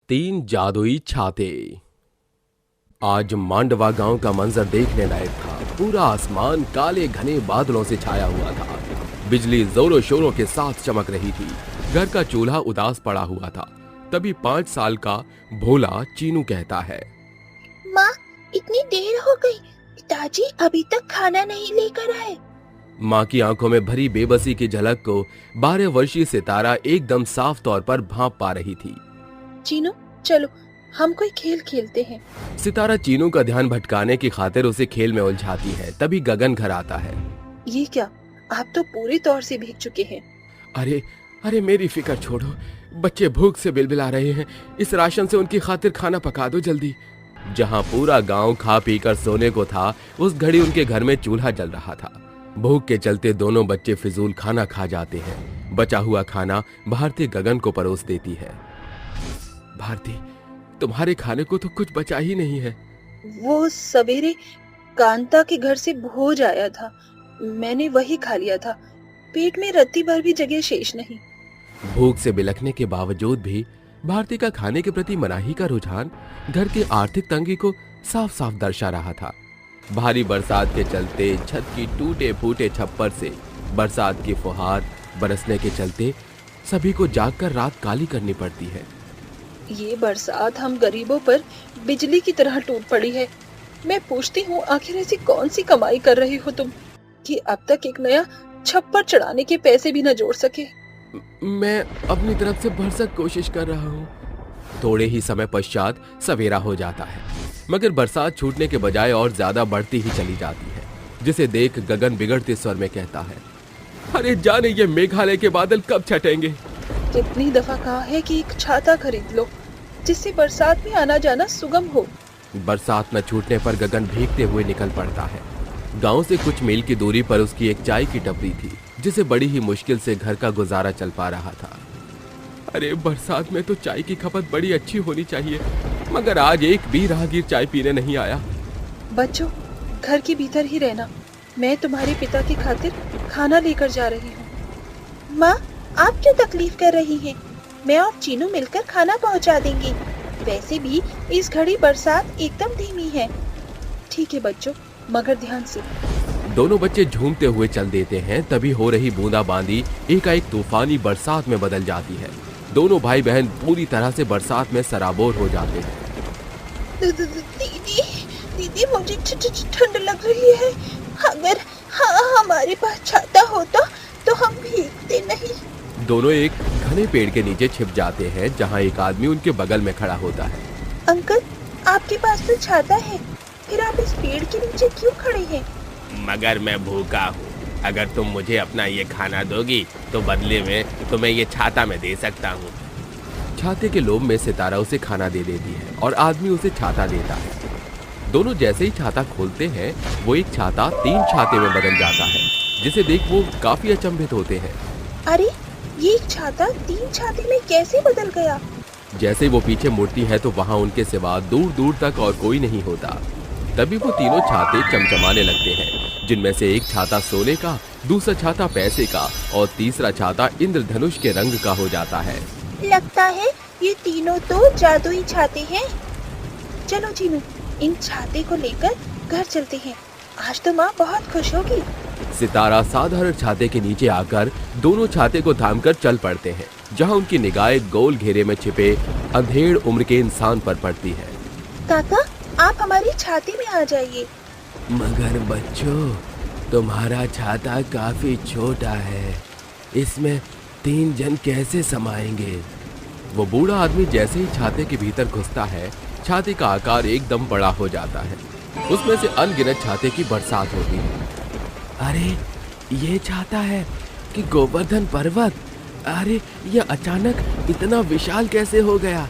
तीन जादुई छाते। आज मांडवा गांव का मंजर देखने लायक था। पूरा आसमान काले घने बादलों से छाया हुआ था। बिजली जोरों शोरों के साथ चमक रही थी। घर का चूल्हा उदास पड़ा हुआ था। तभी 5 साल का भोला चीनू कहता है, माँ, इतनी देर हो गई, पिताजी अभी तक खाना नहीं लेकर आए। माँ की आंखों में भरी बेबसी की झलक को 12 वर्षीय सितारा एकदम साफ तौर पर भांप पा रही थी। चीनू, चलो हम कोई खेल खेलते हैं। सितारा चीनू का ध्यान भटकाने की खातिर उसे खेल में उलझाती है। तभी गगन घर आता है। ये क्या, आप तो पूरी तौर से भीग चुके हैं। अरे अरे मेरी फिक्र छोड़ो, बच्चे भूख से बिलबिला रहे हैं। इस राशन से उनकी खातिर खाना पका दो जल्दी। जहां पूरा गांव खा पी कर सोने को था, उस घड़ी उनके घर में चूल्हा जल रहा था। भूख के चलते दोनों बच्चे फिजूल खाना खा जाते हैं। बचा हुआ खाना भारती गगन को परोस देती है। भारती, तुम्हारे खाने को तो कुछ बचा ही नहीं है। वो सवेरे कांता के घर से भोज आया था, मैंने वही खा लिया था। पेट में रत्ती भर भी जगह शेष नहीं। भूख से बिलखने के बावजूद भी भारती का खाने के प्रति मनाही का रुझान घर की आर्थिक तंगी को साफ साफ दर्शा रहा था। भारी बरसात के चलते छत की टूटे फूटे छप्पर से बरसात की फुहार बरसने के चलते सभी को जागकर रात काली करनी पड़ती है। ये बरसात हम गरीबों पर बिजली की तरह टूट पड़ी है। मैं पूछती हूँ, आखिर ऐसी कौन सी कमाई कर रही हो तुम कि अब तक एक नया छप्पर चढ़ाने के पैसे भी न जोड़ सके। मैं अपनी तरफ से भरसक कोशिश कर रहा हूँ। थोड़े ही समय पश्चात सवेरा हो जाता है, मगर बरसात छूटने के बजाय और ज्यादा बढ़ती ही चली जाती है, जिसे देख गगन बिगड़ते स्वर में कहता है, अरे जाने ये मेघालय के बादल कब छटेंगे। कितनी दफा कहा है कि एक छाता खरीद लो, जिससे बरसात में आना जाना सुगम हो। बरसात न छूटने पर गगन भीगते हुए निकल पड़ता है। गांव से कुछ मील की दूरी पर उसकी एक चाय की टपरी थी, जिसे बड़ी ही मुश्किल से घर का गुजारा चल पा रहा था। अरे बरसात में तो चाय की खपत बड़ी अच्छी होनी चाहिए, मगर आज एक भी राहगीर चाय पीने नहीं आया। बच्चों, घर के भीतर ही रहना, मैं तुम्हारे पिता की खातिर खाना लेकर जा रही हूँ। माँ, आप क्यों तकलीफ कर रही हैं? मैं और चीनू मिलकर खाना पहुँचा देंगे। वैसे भी इस घड़ी बरसात एकदम धीमी है। ठीक है बच्चों, मगर ध्यान से। दोनों बच्चे झूमते हुए चल देते हैं। तभी हो रही बूंदाबांदी एकाएक तूफानी बरसात में बदल जाती है। दोनों भाई बहन पूरी तरह से बरसात में सराबोर हो जाते हैं। दीदी, दीदी मुझे ठंड लग रही है। अगर हमारे पास छाता होता तो हम भीगते नहीं। दोनों एक घने पेड़ के नीचे छिप जाते हैं, जहां एक आदमी उनके बगल में खड़ा होता है। अंकल, आपके पास तो छाता है, फिर आप इस पेड़ के नीचे क्यों खड़े हैं? मगर मैं भूखा हूँ। अगर तुम मुझे अपना ये खाना दोगी तो बदले में तुम्हें ये छाता मैं दे सकता हूँ। छाते के लोभ में सितारा उसे खाना दे देती है और आदमी उसे छाता देता है। दोनों जैसे ही छाता खोलते हैं, वो एक छाता 3 छाते में बदल जाता है, जिसे देख वो काफी अचंभित होते हैं। अरे, ये एक छाता 3 छाते में कैसे बदल गया? जैसे ही वो पीछे मुड़ती है तो वहाँ उनके सिवा दूर दूर तक और कोई नहीं होता। तभी वो तीनों छाते चमचमाने लगते हैं, जिनमें से एक छाता सोने का, दूसरा छाता पैसे का और तीसरा छाता इंद्रधनुष के रंग का हो जाता है। लगता है ये तीनों तो जादुई छाते हैं। चलो चीनू, इन छाते को लेकर घर चलते हैं। आज तो माँ बहुत खुश होगी। सितारा साधारण छाते के नीचे आकर दोनों छाते को थामकर चल पड़ते हैं, जहाँ उनकी निगाहें गोल घेरे में छिपे अंधेड़ उम्र के इंसान पर पड़ती है। काका, आप हमारी छाते में आ जाइए। मगर बच्चों, तुम्हारा छाता काफी छोटा है, इसमें 3 जन कैसे समाएंगे? वो बूढ़ा आदमी जैसे ही छाते के भीतर घुसता है, छाते का आकार एकदम बड़ा हो जाता है। उसमें से अनगिनत छाते की बरसात होती है। अरे ये छाता है कि गोवर्धन पर्वत? अरे ये अचानक इतना विशाल कैसे हो गया?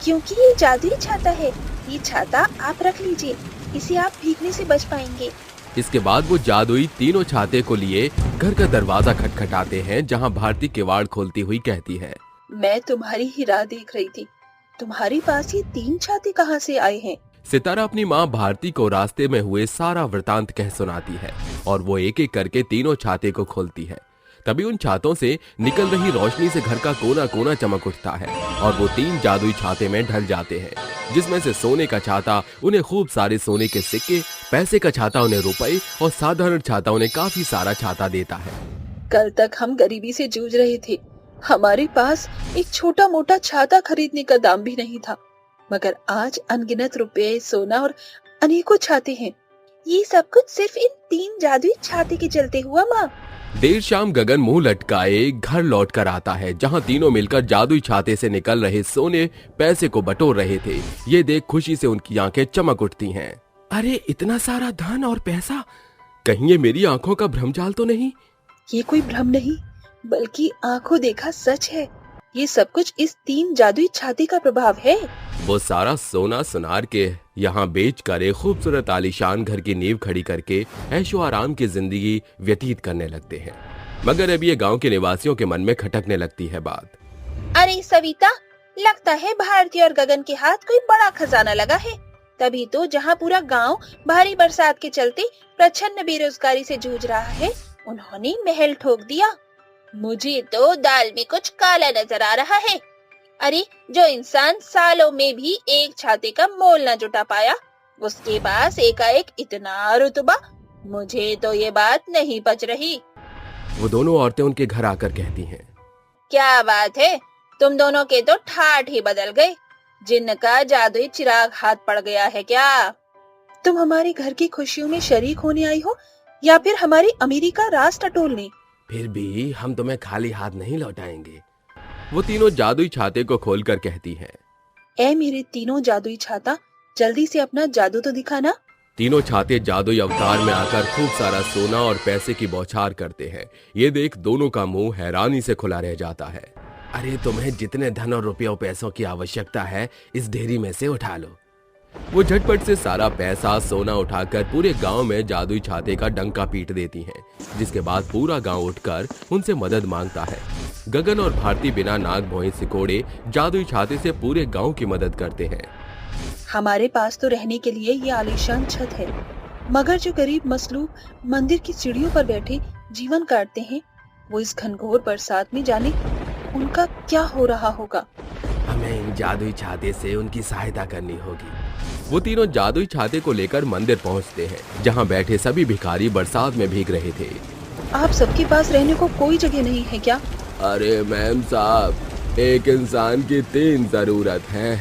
क्योंकि ये जादुई छाता है। ये छाता आप रख लीजिए, इसे आप भीगने से बच पाएंगे। इसके बाद वो जादुई तीनों छाते को लिए घर का दरवाजा खटखटाते हैं, जहां भारती किवाड़ खोलती हुई कहती है, मैं तुम्हारी ही राह देख रही थी। तुम्हारे पास ये 3 छाते कहाँ से आए हैं? सितारा अपनी माँ भारती को रास्ते में हुए सारा वृतांत कह सुनाती है और वो एक एक करके तीनों छाते को खोलती है। तभी उन छातों से निकल रही रोशनी से घर का कोना कोना चमक उठता है और वो 3 जादुई छाते में ढल जाते हैं, जिसमें से सोने का छाता उन्हें खूब सारे सोने के सिक्के, पैसे का छाता उन्हें रुपए और साधारण छाता उन्हें काफी सारा छाता देता है। कल तक हम गरीबी से जूझ रहे थे, हमारे पास एक छोटा मोटा छाता खरीदने का दाम भी नहीं था, मगर आज अनगिनत रुपए, सोना और अनेकों छाते हैं। ये सब कुछ सिर्फ इन 3 जादुई छाते के चलते हुआ माँ। देर शाम गगन मुंह लटकाए घर लौट कर आता है, जहां तीनों मिलकर जादुई छाते से निकल रहे सोने पैसे को बटोर रहे थे। ये देख खुशी से उनकी आंखें चमक उठती हैं। अरे इतना सारा धन और पैसा, कहीं ये मेरी आंखों का भ्रमजाल तो नहीं? ये कोई भ्रम नहीं, बल्कि आंखों देखा सच है। ये सब कुछ इस 3 जादुई छाते का प्रभाव है। वो सारा सोना सुनार के यहाँ बेच कर एक खूबसूरत आलीशान घर की नींव खड़ी करके ऐशो आराम की जिंदगी व्यतीत करने लगते हैं। मगर अब ये गांव के निवासियों के मन में खटकने लगती है बात। अरे सविता, लगता है भारती और गगन के हाथ कोई बड़ा खजाना लगा है। तभी तो जहाँ पूरा गांव भारी बरसात के चलते प्रचंड बेरोजगारी से जूझ रहा है, उन्होंने महल ठोक दिया। मुझे तो दाल में कुछ काला नजर आ रहा है। अरे जो इंसान सालों में भी एक छाते का मोल न जुटा पाया, उसके पास एकाएक इतना रुतबा, मुझे तो ये बात नहीं पच रही। वो दोनों औरतें उनके घर आकर कहती हैं, क्या बात है, तुम दोनों के तो ठाठ ही बदल गए। जिनका जादुई चिराग हाथ पड़ गया है क्या? तुम हमारे घर की खुशियों में शरीक होने आई हो या फिर हमारी अमीरी का राज टटोलने? फिर भी हम तुम्हें खाली हाथ नहीं लौटाएंगे। वो तीनों जादुई छाते को खोलकर कहती हैं, ए मेरे तीनों जादुई छाता, जल्दी से अपना जादू तो दिखाना। तीनों छाते जादुई अवतार में आकर खूब सारा सोना और पैसे की बौछार करते हैं। ये देख दोनों का मुंह हैरानी से खुला रह जाता है। अरे तुम्हें जितने धन और रुपयों पैसों की आवश्यकता है, इस ढेरी में से उठा लो। वो झटपट से सारा पैसा सोना उठाकर पूरे गांव में जादुई छाते का डंका पीट देती हैं, जिसके बाद पूरा गांव उठकर उनसे मदद मांगता है। गगन और भारती बिना नाग भौं सिकोड़े जादुई छाते से पूरे गांव की मदद करते हैं। हमारे पास तो रहने के लिए ये आलीशान छत है, मगर जो गरीब मसलूक मंदिर की सीढ़ियों पर बैठे जीवन काटते हैं, वो इस घनघोर बरसात में जाने उनका क्या हो रहा होगा। हमें इन जादुई छाते से उनकी सहायता करनी होगी। वो तीनों जादुई छाते को लेकर मंदिर पहुंचते हैं, जहां बैठे सभी भिखारी बरसात में भीग रहे थे। आप सबके पास रहने को कोई जगह नहीं है क्या? अरे मैम साहब, एक इंसान की 3 जरूरत है,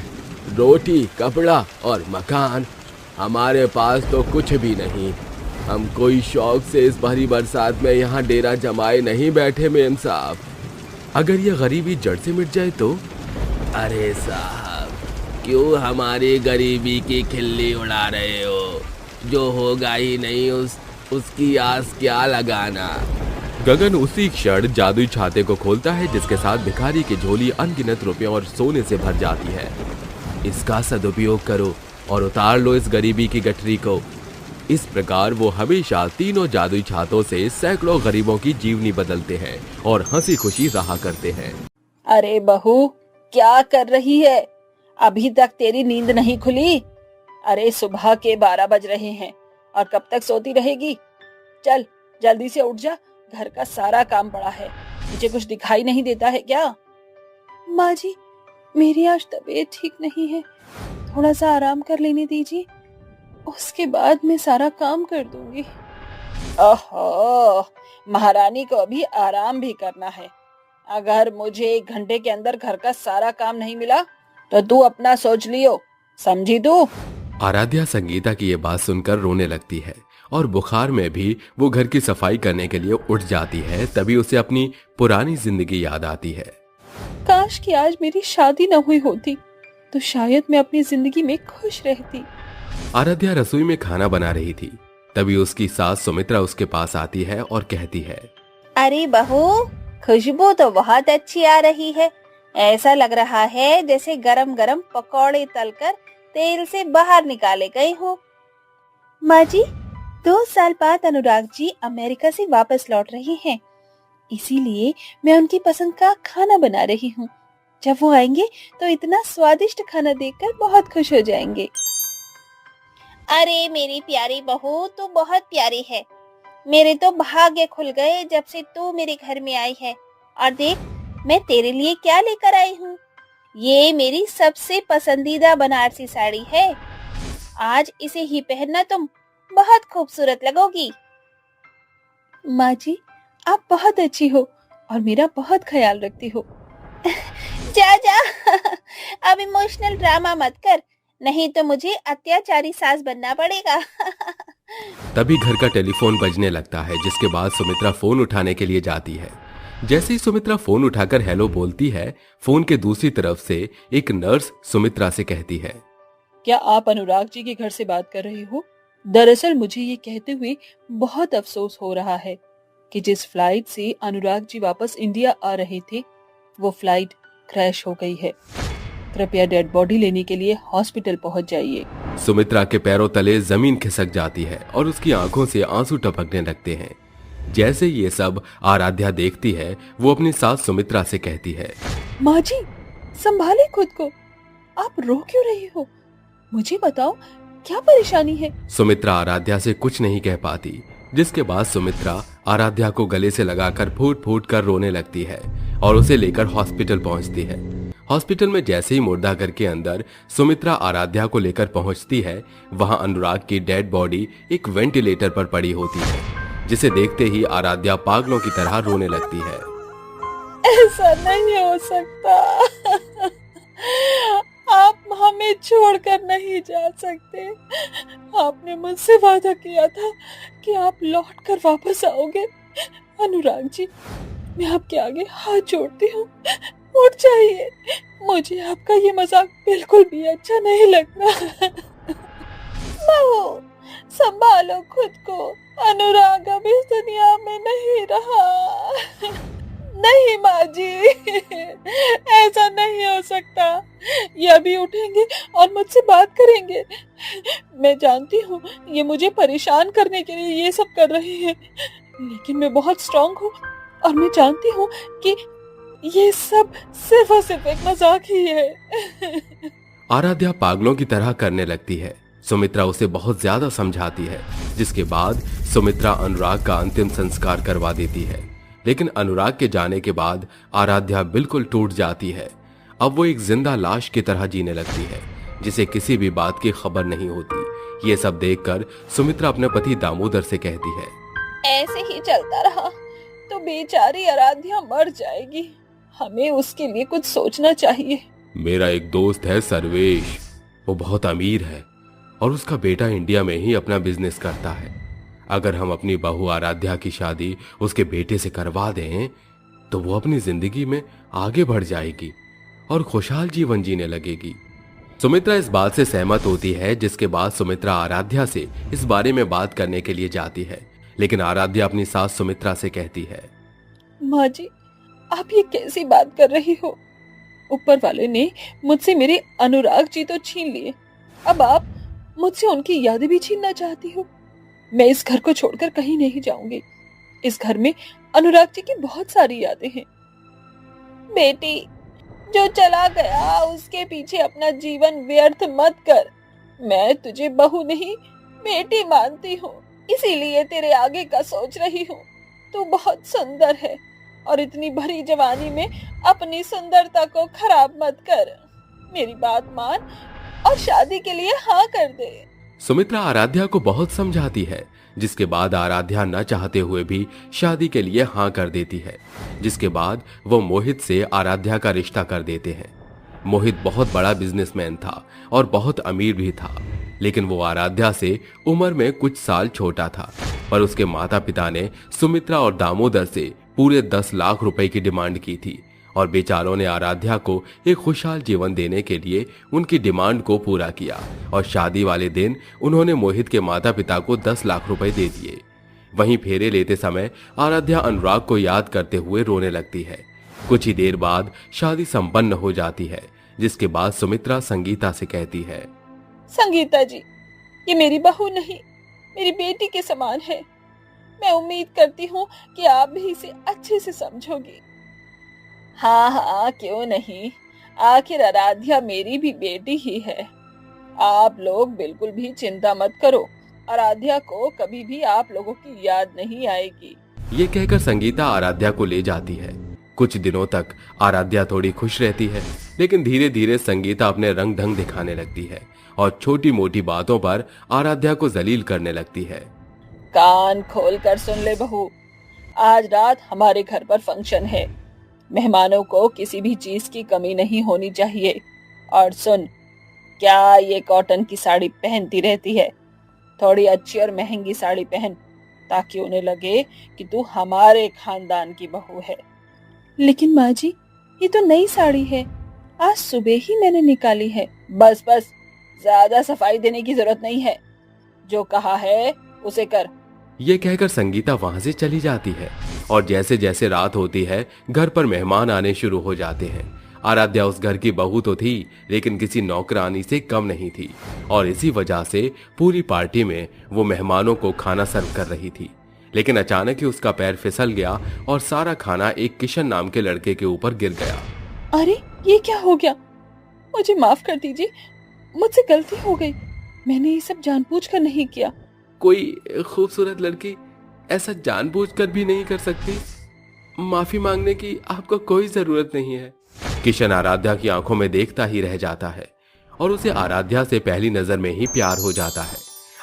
रोटी, कपड़ा और मकान। हमारे पास तो कुछ भी नहीं। हम कोई शौक से इस भारी बरसात में यहाँ डेरा जमाए नहीं बैठे मैम साहब। अगर ये गरीबी जड़ से मिट जाए तो? अरे साहब, क्यों हमारी गरीबी की खिल्ली उड़ा रहे हो? जो होगा ही नहीं उसकी आस क्या लगाना। गगन उसी क्षण जादुई छाते को खोलता है, जिसके साथ भिखारी की झोली अनगिनत रुपयों और सोने से भर जाती है। इसका सदुपयोग करो और उतार लो इस गरीबी की गठरी को। इस प्रकार वो हमेशा तीनों जादुई छातों से सैकड़ों गरीबों की जीवनी बदलते हैं और हंसी खुशी रहा करते हैं। अरे बहू, क्या कर रही है? अभी तक तेरी नींद नहीं खुली? अरे सुबह के 12 बज रहे हैं और कब तक सोती रहेगी? चल जल्दी से उठ जा, घर का सारा काम पड़ा है। मुझे कुछ दिखाई नहीं देता है क्या? माँ जी, मेरी आज तबीयत ठीक नहीं है, थोड़ा सा आराम कर लेने दीजिए, उसके बाद मैं सारा काम कर दूंगी। ओहो, महारानी को अभी आराम भी करना है। अगर मुझे 1 घंटे के अंदर घर का सारा काम नहीं मिला तो तू अपना सोच लियो, समझी तू? आराध्या संगीता की ये बात सुनकर रोने लगती है और बुखार में भी वो घर की सफाई करने के लिए उठ जाती है। तभी उसे अपनी पुरानी जिंदगी याद आती है। काश कि आज मेरी शादी न हुई होती तो शायद मैं अपनी जिंदगी में खुश रहती। आराध्या रसोई में खाना बना रही थी। तभी उसकी सास सुमित्रा उसके पास आती है और कहती है, अरे बहू, खुशबू तो बहुत अच्छी आ रही है। ऐसा लग रहा है जैसे गरम गरम पकौड़े तलकर तेल से बाहर निकाले गए हो। माँ जी, 2 साल बाद अनुराग जी अमेरिका से वापस लौट रहे हैं, इसीलिए मैं उनकी पसंद का खाना बना रही हूँ। जब वो आएंगे तो इतना स्वादिष्ट खाना देखकर बहुत खुश हो जाएंगे। अरे मेरी प्यारी बहू, तू बहुत प्यारी है। मेरे तो भाग्य खुल गए जब से तू मेरे घर में आई है। और देख, मैं तेरे लिए क्या लेकर आई हूँ। ये मेरी सबसे पसंदीदा बनारसी साड़ी है। आज इसे ही पहनना, तुम बहुत खूबसूरत लगोगी। माँ जी, आप बहुत अच्छी हो और मेरा बहुत ख्याल रखती हो। जा जा, अब इमोशनल ड्रामा मत कर, नहीं तो मुझे अत्याचारी सास बनना पड़ेगा। तभी घर का टेलीफोन बजने लगता है, जिसके बाद सुमित्रा फोन उठाने के लिए जाती है। जैसे ही सुमित्रा फोन उठाकर हेलो बोलती है, फोन के दूसरी तरफ से एक नर्स सुमित्रा से कहती है, क्या आप अनुराग जी के घर से बात कर रही हो? दरअसल मुझे ये कहते हुए बहुत अफसोस हो रहा है कि जिस फ्लाइट से अनुराग जी वापस इंडिया आ रहे थे, वो फ्लाइट क्रैश हो गई है। कृपया डेड बॉडी लेने के लिए हॉस्पिटल पहुंच जाइए। सुमित्रा के पैरों तले जमीन खिसक जाती है और उसकी आंखों से आंसू टपकने लगते हैं। जैसे ये सब आराध्या देखती है, वो अपनी सास सुमित्रा से कहती है, माँ जी, संभाले खुद को। आप रो क्यों रही हो? मुझे बताओ, क्या परेशानी है? सुमित्रा आराध्या से कुछ नहीं कह पाती, जिसके बाद सुमित्रा आराध्या को गले से लगाकर फूट फूट कर रोने लगती है और उसे लेकर हॉस्पिटल पहुंचती है। हॉस्पिटल में जैसे ही मुर्दाघर के अंदर सुमित्रा आराध्या को लेकर पहुंचती है, वहां अनुराग की डेड बॉडी एक वेंटिलेटर पर पड़ी होती है, जिसे देखते ही आराध्या पागलों की तरह रोने लगती है। ऐसा नहीं हो सकता। आप हमें छोड़कर नहीं जा सकते। आपने मुझसे वादा किया था कि आप लौटकर वापस आओगे। अनुराग जी, मैं आपके आगे हाथ जोड़ती हूँ, उठ जाइए। मुझे आपका ये मजाक बिल्कुल भी अच्छा नहीं लगता। बहू, संभालो खुद को। अनुराग अब इस दुनिया में नहीं रहा। नहीं माँ जी, ऐसा नहीं हो सकता। ये अभी उठेंगे और मुझसे बात करेंगे। मैं जानती हूँ ये मुझे परेशान करने के लिए ये सब कर रहे हैं, लेकिन मैं बहुत स्ट्रांग हूँ और मैं जानती हूँ कि ये सब सिर्फ और सिर्फ एक मजाक ही है। आराध्या पागलों की तरह करने लगती है। सुमित्रा उसे बहुत ज्यादा समझाती है, जिसके बाद सुमित्रा अनुराग का अंतिम संस्कार करवा देती है। लेकिन अनुराग के जाने के बाद आराध्या बिल्कुल टूट जाती है। अब वो एक जिंदा लाश की तरह जीने लगती है, जिसे किसी भी बात की खबर नहीं होती। ये सब देखकर सुमित्रा अपने पति दामोदर से कहती है, ऐसे ही चलता रहा तो बेचारी आराध्या मर जाएगी। हमें उसके लिए कुछ सोचना चाहिए। मेरा एक दोस्त है सर्वेश, वो बहुत अमीर है और उसका बेटा इंडिया में ही अपना बिजनेस करता है। अगर हम अपनी बहू आराध्या की शादी उसके बेटे से करवा दें, तो वो अपनी जिंदगी में आगे बढ़ जाएगी और खुशहाल जीवन जीने लगेगी। सुमित्रा इस बात से सहमत होती है, जिसके बाद सुमित्रा आराध्या से इस बारे में बात करने के लिए जाती है। लेकिन आराध्या अपनी सास सुमित्रा से कहती है, माँ जी, आप ये कैसी बात कर रही हो? ऊपर वाले ने मुझसे मेरे अनुराग जी तो छीन लिए, अब आप मुझसे उनकी यादें भी छीनना चाहती हो? मैं इस घर को छोड़कर कहीं नहीं जाऊंगी। इस घर में अनुराग जी की बहुत सारी यादें हैं। बेटी, जो चला गया उसके पीछे अपना जीवन व्यर्थ मत कर। मैं तुझे बहू नहीं, बेटी मानती हूँ, इसीलिए तेरे आगे का सोच रही हूँ। तू बहुत सुंदर है और इतनी भरी जवानी में अपनी सुंदरता को खराब मत कर। मेरी बात मान और शादी के लिए हाँ कर दे। सुमित्रा आराध्या को बहुत समझाती है, जिसके बाद आराध्या न चाहते हुए भी शादी के लिए हाँ कर देती है। जिसके बाद वो मोहित से आराध्या का रिश्ता कर देते हैं। मोहित बहुत बड़ा बिजनेसमैन था और बहुत अमीर भी था, लेकिन वो आराध्या से उम्र में कुछ साल छोटा था। पर उसके माता पिता ने सुमित्रा और दामोदर से पूरे 10 लाख रुपए की डिमांड की थी और बेचारों ने आराध्या को एक खुशहाल जीवन देने के लिए उनकी डिमांड को पूरा किया और शादी वाले दिन उन्होंने मोहित के माता पिता को 10 लाख रुपए दे दिए। वहीं फेरे लेते समय आराध्या अनुराग को याद करते हुए रोने लगती है। कुछ ही देर बाद शादी संपन्न हो जाती है, जिसके बाद सुमित्रा संगीता से कहती है, संगीता जी, ये मेरी बहू नहीं, मेरी बेटी के समान है। मैं उम्मीद करती हूँ कि आप भी इसे अच्छे से समझोगी। हाँ हाँ, क्यों नहीं, आखिर आराध्या मेरी भी बेटी ही है। आप लोग बिल्कुल भी चिंता मत करो, आराध्या को कभी भी आप लोगों की याद नहीं आएगी। ये कहकर संगीता आराध्या को ले जाती है। कुछ दिनों तक आराध्या थोड़ी खुश रहती है, लेकिन धीरे धीरे संगीता अपने रंग ढंग दिखाने लगती है और छोटी मोटी बातों पर आराध्या को जलील करने लगती है। कान खोल कर सुन ले बहू, आज रात हमारे घर पर फंक्शन है। मेहमानों को किसी भी चीज की कमी नहीं होनी चाहिए। और सुन, क्या ये कॉटन की साड़ी पहनती रहती है? थोड़ी अच्छी और महंगी साड़ी पहन, ताकि उन्हें लगे कि तू हमारे खानदान की बहू है। लेकिन माँ जी, ये तो नई साड़ी है, आज सुबह ही मैंने निकाली है। बस बस, ज्यादा सफाई देने की जरूरत नहीं है। जो कहा है उसे कर। ये कहकर संगीता वहां से चली जाती है और जैसे जैसे रात होती है घर पर मेहमान आने शुरू हो जाते हैं। आराध्या उस घर की बहू तो थी, लेकिन किसी नौकरानी से कम नहीं थी और इसी वजह से पूरी पार्टी में वो मेहमानों को खाना सर्व कर रही थी। लेकिन अचानक ही उसका पैर फिसल गया और सारा खाना एक किशन नाम के लड़के के ऊपर गिर गया। अरे ये क्या हो गया? मुझे माफ कर दीजिए, मुझसे गलती हो गई। मैंने ये सब जानबूझकर नहीं किया। कोई खूबसूरत लड़की ऐसा जानबूझकर भी नहीं कर सकती। माफी मांगने की आपको कोई जरूरत नहीं है। किशन आराध्या की आंखों में देखता ही रह जाता है और उसे आराध्या से पहली नजर में ही प्यार हो जाता है।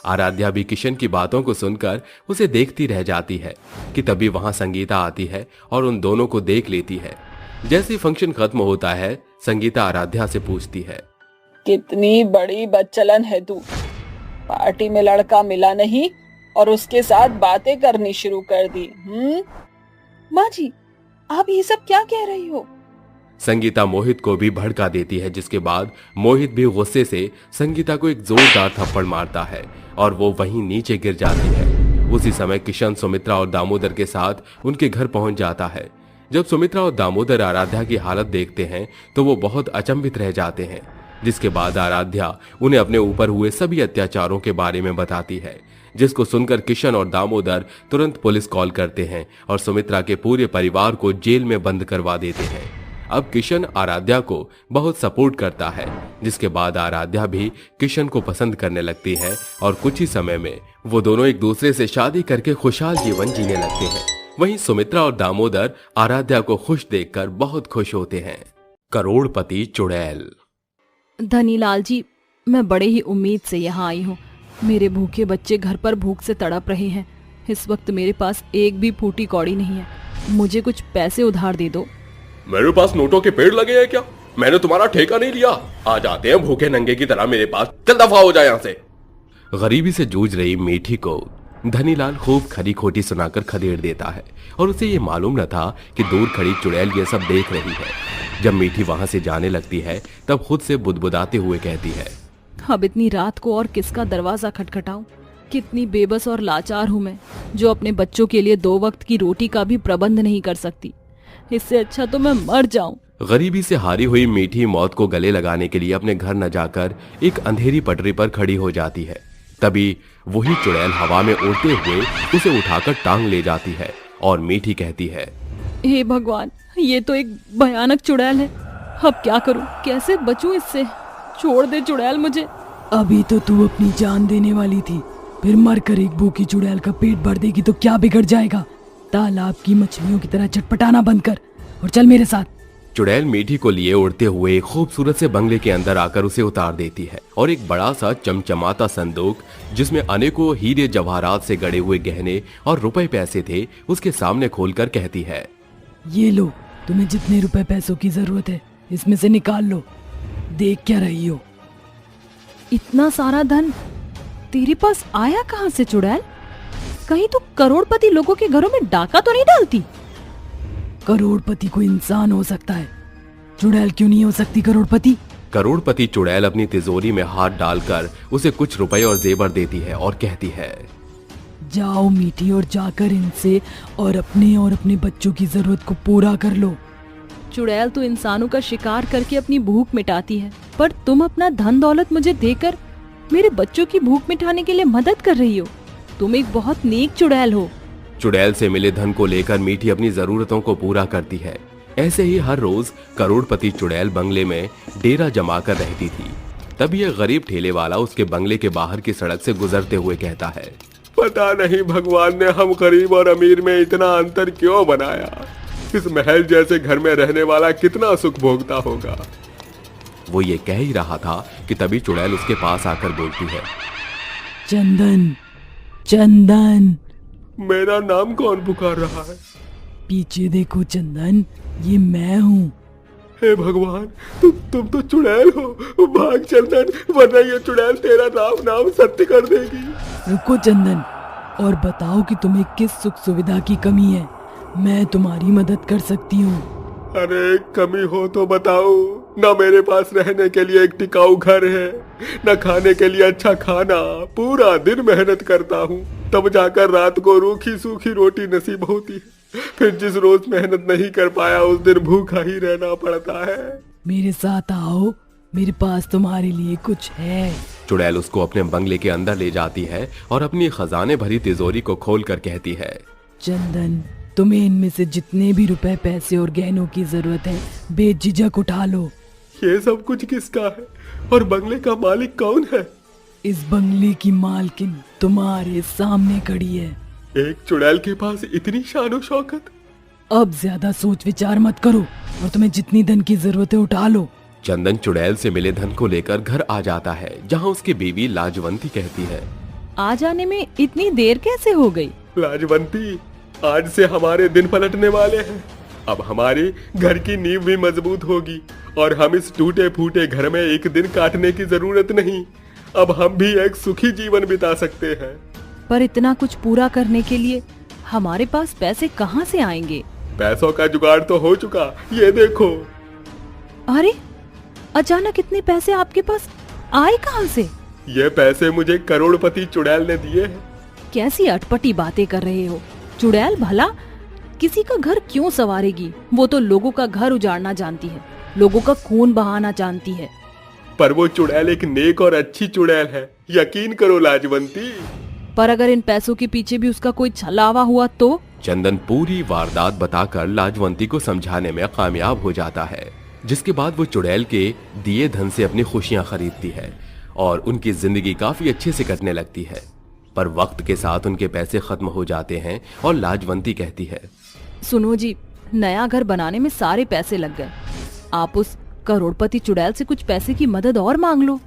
आराध्या भी किशन की बातों को सुनकर उसे देखती रह जाती है कि तभी वहां संगीता आती है और उन दोनों को देख लेती है। जैसे फंक्शन खत्म होता है, संगीता आराध्या से पूछती है, कितनी बड़ी बदचलन है तू। पार्टी में लड़का मिला नहीं और उसके साथ बातें करनी शुरू कर दी। माँ जी, आप ये सब क्या कह रही हो? संगीता मोहित को भी भड़का देती है, जिसके बाद मोहित भी गुस्से से संगीता को एक जोरदार थप्पड़ मारता है और वो वहीं नीचे गिर जाती है। उसी समय किशन सुमित्रा और दामोदर के साथ उनके घर पहुंच जाता है। जब सुमित्रा और दामोदर आराध्या की हालत देखते हैं तो वो बहुत अचंभित रह जाते हैं, जिसके बाद आराध्या उन्हें अपने ऊपर हुए सभी अत्याचारों के बारे में बताती है, जिसको सुनकर किशन और दामोदर तुरंत पुलिस कॉल करते हैं और सुमित्रा के पूरे परिवार को जेल में बंद करवा देते हैं। अब किशन आराध्या को बहुत सपोर्ट करता है, जिसके बाद आराध्या भी किशन को पसंद करने लगती है और कुछ ही समय में वो दोनों एक दूसरे से शादी करके खुशहाल जीवन जीने लगते हैं। वहीं सुमित्रा और दामोदर आराध्या को खुश देखकर बहुत खुश होते हैं। करोड़पति चुड़ैल। धनीलाल जी, मैं बड़े ही उम्मीद से यहाँ आई हूँ। मेरे भूखे बच्चे घर पर भूख से तड़प रहे हैं। इस वक्त मेरे पास एक भी फूटी कौड़ी नहीं है। मुझे कुछ पैसे उधार दे दो। मेरे पास नोटों के पेड़ लगे हैं क्या? मैंने तुम्हारा ठेका नहीं लिया। आ जाते हैं भूखे नंगे की तरह मेरे पास। चल दफा हो जाए यहाँ से। गरीबी से जूझ रही मीठी को धनीलाल खूब खरी खोटी सुनाकर खदेड़ देता है और उसे ये मालूम न था कि दूर खड़ी चुड़ैल ये सब देख रही है। जब मीठी वहां से जाने लगती है तब खुद से बुदबुदाते हुए कहती है, अब इतनी रात को और किसका दरवाजा खटखटाऊं? कितनी बेबस और लाचार हूँ मैं, जो अपने बच्चों के लिए 2 वक्त की रोटी का भी प्रबंध नहीं कर सकती। इससे अच्छा तो मैं मर जाऊं। गरीबी से हारी हुई मीठी मौत को गले लगाने के लिए अपने घर न जाकर एक अंधेरी पटरी पर खड़ी हो जाती है। तभी वही चुड़ैल हवा में उड़ते हुए उसे उठाकर टांग ले जाती है और मीठी कहती है, हे भगवान, ये तो एक भयानक चुड़ैल है। अब क्या करूं? कैसे बचूं इससे? छोड़ दे चुड़ैल मुझे। अभी तो तू अपनी जान देने वाली थी, फिर मरकर एक भूखी चुड़ैल का पेट भर देगी तो क्या बिगड़ जाएगा? तालाब की मछलियों की तरह चटपटाना बंद कर और चल मेरे साथ। चुड़ैल मीठी को लिए उड़ते हुए एक खूबसूरत से बंगले के अंदर आकर उसे उतार देती है और एक बड़ा सा चमचमाता संदूक, जिसमें अनेकों हीरे जवाहरात से गड़े हुए गहने और रुपए पैसे थे, उसके सामने खोलकर कहती है, ये लो, तुम्हें जितने रुपए पैसों की जरूरत है इसमें से निकाल लो। देख क्या रही हो? इतना सारा धन तेरे पास आया कहाँ से चुड़ैल? कहीं तो करोड़पति लोगों के घरों में डाका तो नहीं डालती? करोड़पति को इंसान हो सकता है, चुड़ैल क्यों नहीं हो सकती करोड़पति? करोड़पति चुड़ैल अपनी तिजोरी में हाथ डालकर उसे कुछ रुपए और जेवर देती है और कहती है, जाओ मीठी और जाकर इनसे और अपने बच्चों की जरूरत को पूरा कर लो। चुड़ैल तो इंसानों का शिकार करके अपनी भूख मिटाती है, पर तुम अपना धन दौलत मुझे देकर मेरे बच्चों की भूख मिटाने के लिए मदद कर रही हो। तुम एक बहुत नेक चुड़ैल हो। चुड़ैल से मिले धन को लेकर मीठी अपनी जरूरतों को पूरा करती है। ऐसे ही हर रोज करोड़पति चुड़ैल बंगले में डेरा जमाकर रहती थी। तभी एक गरीब ठेले वाला उसके बंगले के बाहर की सड़क से गुजरते हुए कहता है, पता नहीं भगवान ने हम गरीब और अमीर में इतना अंतर क्यों बनाया। इस महल जैसे घर में रहने वाला कितना सुख भोगता होगा। वो ये कह ही रहा था कि तभी चुड़ैल उसके पास आकर बोलती है, चंदन, चंदन, मेरा नाम कौन पुकार रहा है? पीछे देखो चंदन, ये मैं हूँ। हे भगवान, तुम तो चुड़ैल हो। भाग चंदन, वरना ये चुड़ैल तेरा नाम सत्य कर देगी। रुको चंदन, और बताओ कि तुम्हें किस सुख सुविधा की कमी है, मैं तुम्हारी मदद कर सकती हूँ। अरे कमी हो तो बताओ। ना मेरे पास रहने के लिए एक टिकाऊ घर है, न खाने के लिए अच्छा खाना। पूरा दिन मेहनत करता हूँ, तब जाकर रात को रूखी सूखी रोटी नसीब होती है। फिर जिस रोज मेहनत नहीं कर पाया उस दिन भूखा ही रहना पड़ता है। मेरे साथ आओ, मेरे पास तुम्हारे लिए कुछ है। चुड़ैल उसको अपने बंगले के अंदर ले जाती है और अपनी खजाने भरी तिजोरी को खोल कर कहती है, चंदन, तुम्हें इनमें से जितने भी रुपए, पैसे और गहनों की जरूरत है, बेझिझक उठा लो। ये सब कुछ किसका है और बंगले का मालिक कौन है? इस बंगले की मालकिन तुम्हारे सामने खड़ी है। एक चुड़ैल के पास इतनी शान और शौकत। अब ज्यादा सोच विचार मत करो और तुम्हें जितनी धन की जरूरत है उठा लो। चंदन चुड़ैल से मिले धन को लेकर घर आ जाता है, जहाँ उसकी बीवी लाजवंती कहती है, आ जाने में इतनी देर कैसे हो गई? लाजवंती, आज से हमारे दिन पलटने वाले हैं। अब हमारे घर की नींव भी मजबूत होगी और हम इस टूटे फूटे घर में एक दिन काटने की जरूरत नहीं। अब हम भी एक सुखी जीवन बिता सकते हैं। पर इतना कुछ पूरा करने के लिए हमारे पास पैसे कहाँ से आएंगे? पैसों का जुगाड़ तो हो चुका, ये देखो। अरे अचानक इतने पैसे आपके पास आए कहाँ से? ये पैसे मुझे करोड़पति चुड़ैल ने दिए हैं। कैसी अटपटी बातें कर रहे हो? चुड़ैल भला किसी का घर क्यों संवारेगी? वो तो लोगों का घर उजाड़ना जानती है, लोगों का खून बहाना जानती है। पर वो चुड़ैल एक नेक और अच्छी चुड़ैल है, यकीन करो लाजवंती। पर अगर इन पैसों के पीछे भी उसका कोई छलावा हुआ तो? चंदन पूरी वारदात बताकर लाजवंती को समझाने में कामयाब हो जाता है, जिसके बाद वो चुड़ैल के दिए धन से अपनी खुशियां खरीदती है और उनकी जिंदगी काफी अच्छे से कटने लगती है। पर वक्त के साथ उनके पैसे खत्म हो जाते हैं और लाजवंती कहती है, सुनो जी, नया घर बनाने में सारे पैसे लग गए। आप उस करोड़पति चुड़ैल से कुछ पैसे की मदद और मांग लो।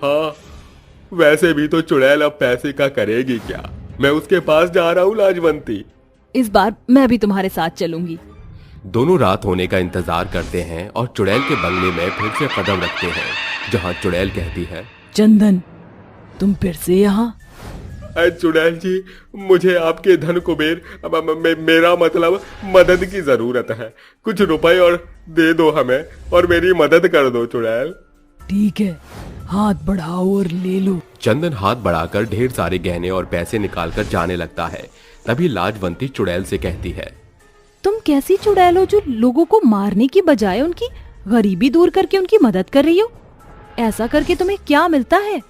हाँ, वैसे भी तो चुड़ैल अब पैसे का करेगी क्या? मैं उसके पास जा रहा हूँ लाजवंती। इस बार मैं भी तुम्हारे साथ चलूंगी। दोनों रात होने का इंतजार करते हैं और चुड़ैल के बंगले में फिर से कदम रखते हैं, जहाँ चुड़ैल कहती है, चंदन, तुम फिर से यहाँ? चुड़ैल जी, मुझे आपके धन कुबेर, मेरा मतलब मदद की जरूरत है। कुछ रुपए और दे दो हमें और मेरी मदद कर दो चुड़ैल। ठीक है, हाथ बढ़ाओ और ले लो। चंदन हाथ बढ़ाकर ढेर सारे गहने और पैसे निकालकर जाने लगता है। तभी लाजवंती चुड़ैल से कहती है, तुम कैसी चुड़ैल हो जो लोगों को मारने की बजाय उनकी गरीबी दूर करके उनकी मदद कर रही हो? ऐसा करके तुम्हें क्या मिलता है?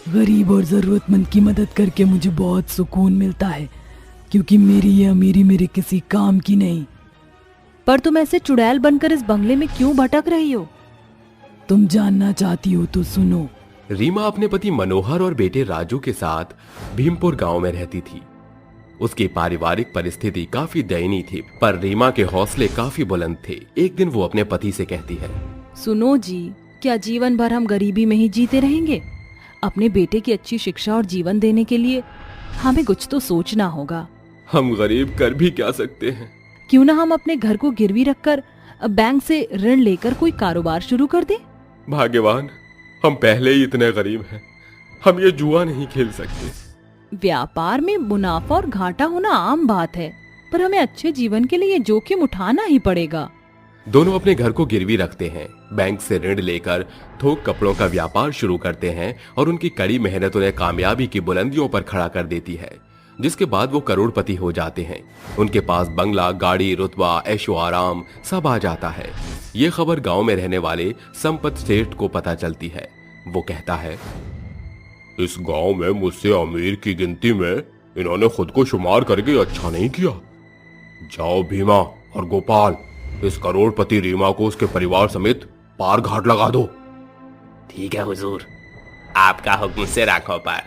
गरीब और जरूरतमंद की मदद करके मुझे बहुत सुकून मिलता है, क्योंकि मेरी ये अमीरी मेरे किसी काम की नहीं। पर तुम ऐसे चुड़ैल बनकर इस बंगले में क्यों भटक रही हो? तुम जानना चाहती हो तो सुनो। रीमा अपने पति मनोहर और बेटे राजू के साथ भीमपुर गांव में रहती थी। उसकी पारिवारिक परिस्थिति काफी दयनीय थी, पर रीमा के हौसले काफी बुलंद थे। एक दिन वो अपने पति से कहती है, सुनो जी, क्या जीवन भर हम गरीबी में ही जीते रहेंगे? अपने बेटे की अच्छी शिक्षा और जीवन देने के लिए हमें कुछ तो सोचना होगा। हम गरीब कर भी क्या सकते हैं? क्यों ना हम अपने घर को गिरवी रखकर बैंक से ऋण लेकर कोई कारोबार शुरू कर दें? भाग्यवान, हम पहले ही इतने गरीब हैं, हम ये जुआ नहीं खेल सकते। व्यापार में मुनाफा और घाटा होना आम बात है, पर हमें अच्छे जीवन के लिए ये जोखिम उठाना ही पड़ेगा। दोनों अपने घर को गिरवी रखते हैं, बैंक से ऋण लेकर थोक कपड़ों का व्यापार शुरू करते हैं और उनकी कड़ी मेहनत उन्हें कामयाबी की बुलंदियों पर खड़ा कर देती है, जिसके बाद वो करोड़पति हो जाते हैं। उनके पास बंगला, गाड़ी, रुतबा, ऐशो आराम सब आ जाता है। ये खबर गांव में रहने वाले संपत सेठ को पता चलती है। वो कहता है, इस गांव में मुझसे अमीर की गिनती में इन्होंने खुद को शुमार करके अच्छा नहीं किया। जाओ भीमा और गोपाल, इस करोड़पति रीमा को उसके परिवार समेत पार घाट लगा दो। ठीक है हुजूर, आपका हुक्म सिर आंखों पर।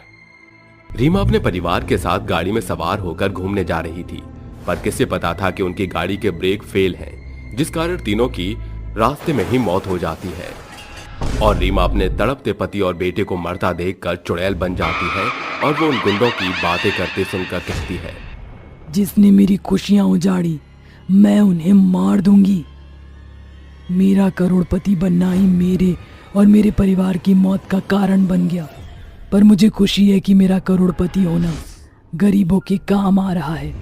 रीमा अपने परिवार के साथ गाड़ी में सवार होकर घूमने जा रही थी, पर किसे पता था कि उनकी गाड़ी के ब्रेक फेल हैं, जिस कारण तीनों की रास्ते में ही मौत हो जाती है। और रीमा अपने तड़पते पति और बेटे को मरता देखकर चुड़ैल बन जाती है और वो उन गुंडों की बातें करते सुनकर कहती है, जिसने मेरी खुशियां उजाड़ी मैं उन्हें मार दूंगी। मेरा करोड़पति बनना ही मेरे और मेरे परिवार की मौत का कारण बन गया, पर मुझे खुशी है कि मेरा करोड़पति होना गरीबों के काम आ रहा है।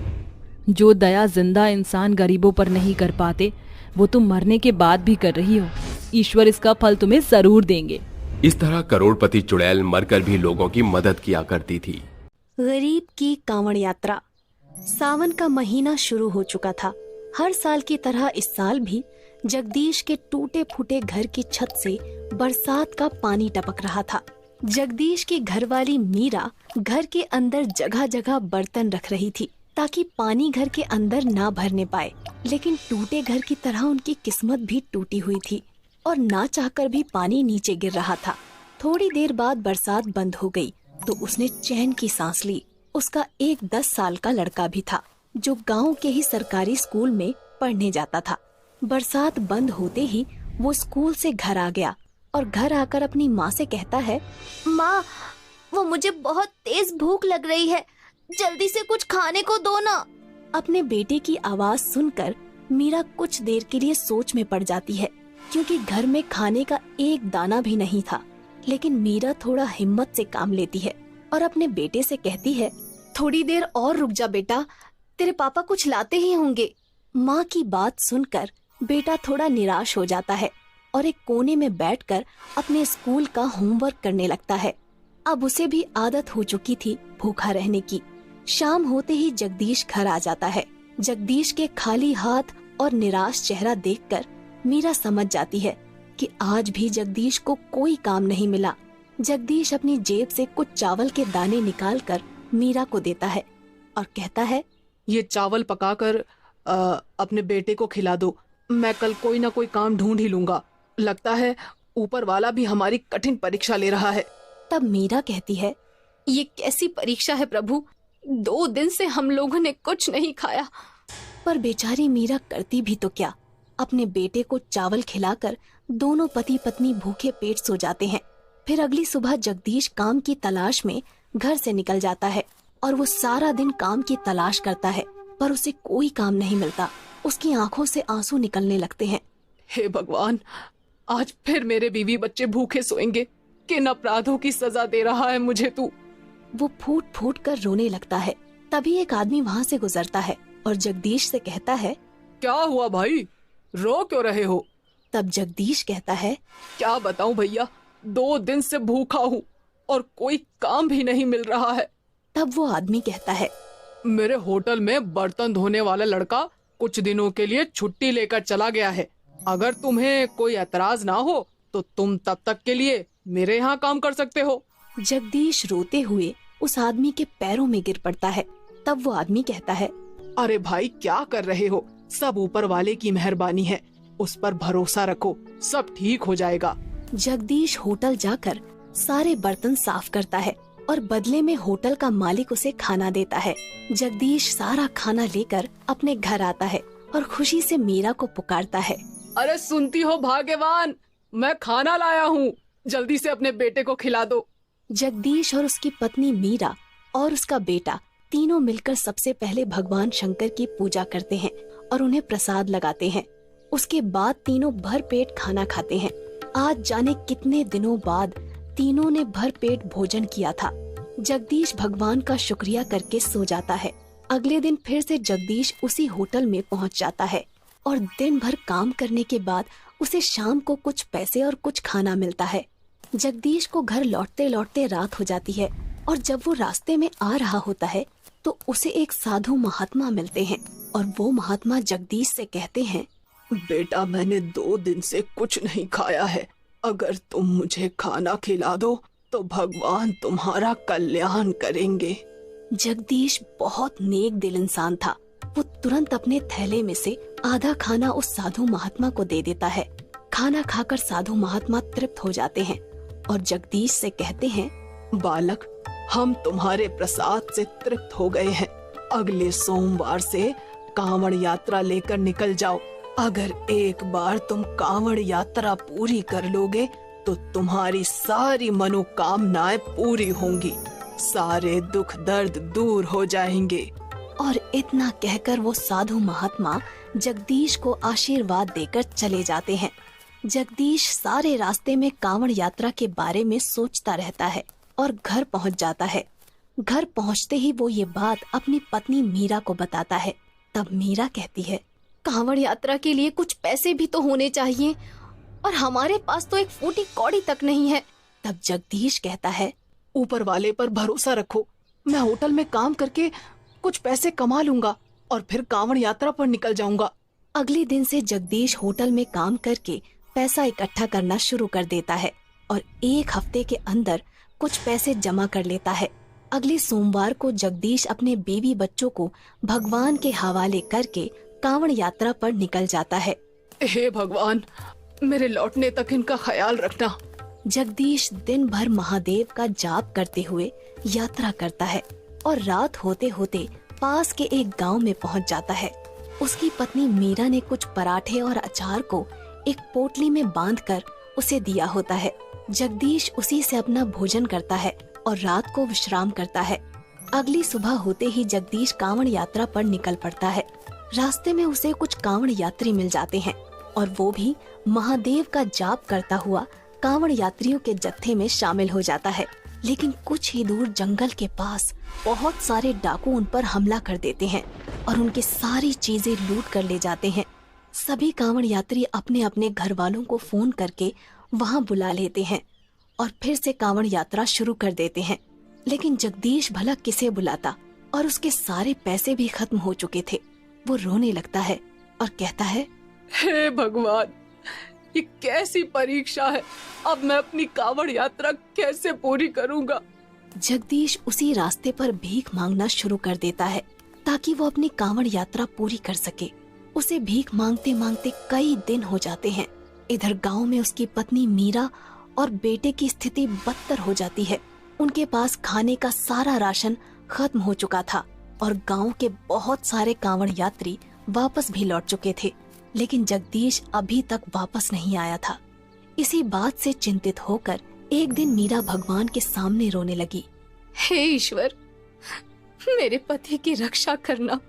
जो दया जिंदा इंसान गरीबों पर नहीं कर पाते वो तुम मरने के बाद भी कर रही हो। ईश्वर इसका फल तुम्हें जरूर देंगे। इस तरह करोड़पति चुड़ैल मरकर भी लोगों की मदद किया करती थी। गरीब की कांवड़ यात्रा। सावन का महीना शुरू हो चुका था। हर साल की तरह इस साल भी जगदीश के टूटे फूटे घर की छत से बरसात का पानी टपक रहा था। जगदीश की घरवाली मीरा घर के अंदर जगह जगह बर्तन रख रही थी ताकि पानी घर के अंदर ना भरने पाए, लेकिन टूटे घर की तरह उनकी किस्मत भी टूटी हुई थी और ना चाहकर भी पानी नीचे गिर रहा था। थोड़ी देर बाद बरसात बंद हो गई तो उसने चैन की सांस ली। उसका एक 10 साल का लड़का भी था जो गांव के ही सरकारी स्कूल में पढ़ने जाता था। बरसात बंद होते ही वो स्कूल से घर आ गया और घर आकर अपनी माँ से कहता है, माँ, वो मुझे बहुत तेज भूख लग रही है, जल्दी से कुछ खाने को दो ना। अपने बेटे की आवाज सुनकर मीरा कुछ देर के लिए सोच में पड़ जाती है, क्योंकि घर में खाने का एक दाना भी नहीं था। लेकिन मीरा थोड़ा हिम्मत से काम लेती है और अपने बेटे से कहती है, थोड़ी देर और रुक जा बेटा, तेरे पापा कुछ लाते ही होंगे। माँ की बात सुनकर बेटा थोड़ा निराश हो जाता है और एक कोने में बैठकर अपने स्कूल का होमवर्क करने लगता है। अब उसे भी आदत हो चुकी थी भूखा रहने की। शाम होते ही जगदीश घर आ जाता है। जगदीश के खाली हाथ और निराश चेहरा देखकर मीरा समझ जाती है कि आज भी जगदीश को कोई काम नहीं मिला। जगदीश अपनी जेब से कुछ चावल के दाने निकालकर मीरा को देता है और कहता है, ये चावल पकाकर अपने बेटे को खिला दो। मैं कल कोई ना कोई काम ढूंढ ही लूंगा। लगता है ऊपर वाला भी हमारी कठिन परीक्षा ले रहा है। तब मीरा कहती है, ये कैसी परीक्षा है प्रभु, 2 दिन से हम लोगों ने कुछ नहीं खाया। पर बेचारी मीरा करती भी तो क्या। अपने बेटे को चावल खिलाकर दोनों पति पत्नी भूखे पेट सो जाते हैं। फिर अगली सुबह जगदीश काम की तलाश में घर से निकल जाता है और वो सारा दिन काम की तलाश करता है, पर उसे कोई काम नहीं मिलता। उसकी आंखों से आंसू निकलने लगते हैं। हे भगवान, आज फिर मेरे बीवी बच्चे भूखे सोएंगे। किन अपराधों की सजा दे रहा है मुझे तू। वो फूट फूट कर रोने लगता है। तभी एक आदमी वहाँ से गुजरता है और जगदीश से कहता है, क्या हुआ भाई, रो क्यों रहे हो? तब जगदीश कहता है, क्या बताऊं भैया, 2 दिन से भूखा हूँ और कोई काम भी नहीं मिल रहा है। तब वो आदमी कहता है, मेरे होटल में बर्तन धोने वाला लड़का कुछ दिनों के लिए छुट्टी लेकर चला गया है। अगर तुम्हें कोई एतराज ना हो तो तुम तब तक के लिए मेरे यहाँ काम कर सकते हो। जगदीश रोते हुए उस आदमी के पैरों में गिर पड़ता है। तब वो आदमी कहता है, अरे भाई, क्या कर रहे हो? सब ऊपर वाले की मेहरबानी है, उस पर भरोसा रखो, सब ठीक हो जाएगा। जगदीश होटल जाकर सारे बर्तन साफ करता है और बदले में होटल का मालिक उसे खाना देता है। जगदीश सारा खाना लेकर अपने घर आता है और खुशी से मीरा को पुकारता है, अरे सुनती हो भाग्यवान, मैं खाना लाया हूँ, जल्दी से अपने बेटे को खिला दो। जगदीश और उसकी पत्नी मीरा और उसका बेटा तीनों मिलकर सबसे पहले भगवान शंकर की पूजा करते हैं और उन्हें प्रसाद लगाते हैं। उसके बाद तीनों भर पेट खाना खाते हैं। आज जाने कितने दिनों बाद तीनों ने भर पेट भोजन किया था। जगदीश भगवान का शुक्रिया करके सो जाता है। अगले दिन फिर से जगदीश उसी होटल में पहुंच जाता है और दिन भर काम करने के बाद उसे शाम को कुछ पैसे और कुछ खाना मिलता है। जगदीश को घर लौटते लौटते रात हो जाती है और जब वो रास्ते में आ रहा होता है तो उसे एक साधु महात्मा मिलते हैं और वो महात्मा जगदीश से कहते हैं, बेटा, मैंने 2 दिन से कुछ नहीं खाया है। अगर तुम मुझे खाना खिला दो तो भगवान तुम्हारा कल्याण करेंगे। जगदीश बहुत नेक दिल इंसान था। वो तुरंत अपने थैले में से आधा खाना उस साधु महात्मा को दे देता है। खाना खाकर साधु महात्मा तृप्त हो जाते हैं और जगदीश से कहते हैं, बालक, हम तुम्हारे प्रसाद से तृप्त हो गए हैं। अगले सोमवार से कांवड़ यात्रा लेकर निकल जाओ। अगर एक बार तुम कांवड़ यात्रा पूरी कर लोगे तो तुम्हारी सारी मनोकामनाएं पूरी होंगी, सारे दुख दर्द दूर हो जाएंगे। और इतना कहकर वो साधु महात्मा जगदीश को आशीर्वाद देकर चले जाते हैं। जगदीश सारे रास्ते में कांवड़ यात्रा के बारे में सोचता रहता है और घर पहुंच जाता है। घर पहुंचते ही वो ये बात अपनी पत्नी मीरा को बताता है। तब मीरा कहती है, कांवड़ यात्रा के लिए कुछ पैसे भी तो होने चाहिए और हमारे पास तो एक फूटी कौड़ी तक नहीं है। तब जगदीश कहता है, ऊपर वाले पर भरोसा रखो, मैं होटल में काम करके कुछ पैसे कमा लूंगा और फिर कांवड़ यात्रा पर निकल जाऊंगा। अगले दिन से जगदीश होटल में काम करके पैसा इकट्ठा करना शुरू कर देता है और एक हफ्ते के अंदर कुछ पैसे जमा कर लेता है। अगले सोमवार को जगदीश अपने बीवी बच्चों को भगवान के हवाले करके कांवड़ यात्रा पर निकल जाता है। हे भगवान, मेरे लौटने तक इनका ख्याल रखना। जगदीश दिन भर महादेव का जाप करते हुए यात्रा करता है और रात होते होते पास के एक गांव में पहुंच जाता है। उसकी पत्नी मीरा ने कुछ पराठे और अचार को एक पोटली में बांधकर उसे दिया होता है। जगदीश उसी से अपना भोजन करता है और रात को विश्राम करता है। अगली सुबह होते ही जगदीश कांवड़ यात्रा पर निकल पड़ता है। रास्ते में उसे कुछ कांवड़ यात्री मिल जाते हैं और वो भी महादेव का जाप करता हुआ कांवड़ यात्रियों के जत्थे में शामिल हो जाता है। लेकिन कुछ ही दूर जंगल के पास बहुत सारे डाकू उन पर हमला कर देते हैं और उनकी सारी चीजें लूट कर ले जाते हैं। सभी कांवड़ यात्री अपने अपने घर वालों को फोन करके वहां बुला लेते हैं और फिर से कांवड़ यात्रा शुरू कर देते हैं। लेकिन जगदीश भला किसे बुलाता और उसके सारे पैसे भी खत्म हो चुके थे। वो रोने लगता है और कहता है, हे भगवान, ये कैसी परीक्षा है। अब मैं अपनी कांवड़ यात्रा कैसे पूरी करूंगा। जगदीश उसी रास्ते पर भीख मांगना शुरू कर देता है ताकि वो अपनी कांवड़ यात्रा पूरी कर सके। उसे भीख मांगते मांगते कई दिन हो जाते हैं। इधर गांव में उसकी पत्नी मीरा और बेटे की स्थिति बदतर हो जाती है। उनके पास खाने का सारा राशन खत्म हो चुका था और गांव के बहुत सारे कांवड़ यात्री वापस भी लौट चुके थे, लेकिन जगदीश अभी तक वापस नहीं आया था। इसी बात से चिंतित होकर एक दिन मीरा भगवान के सामने रोने लगी। हे ईश्वर, मेरे पति की रक्षा करना।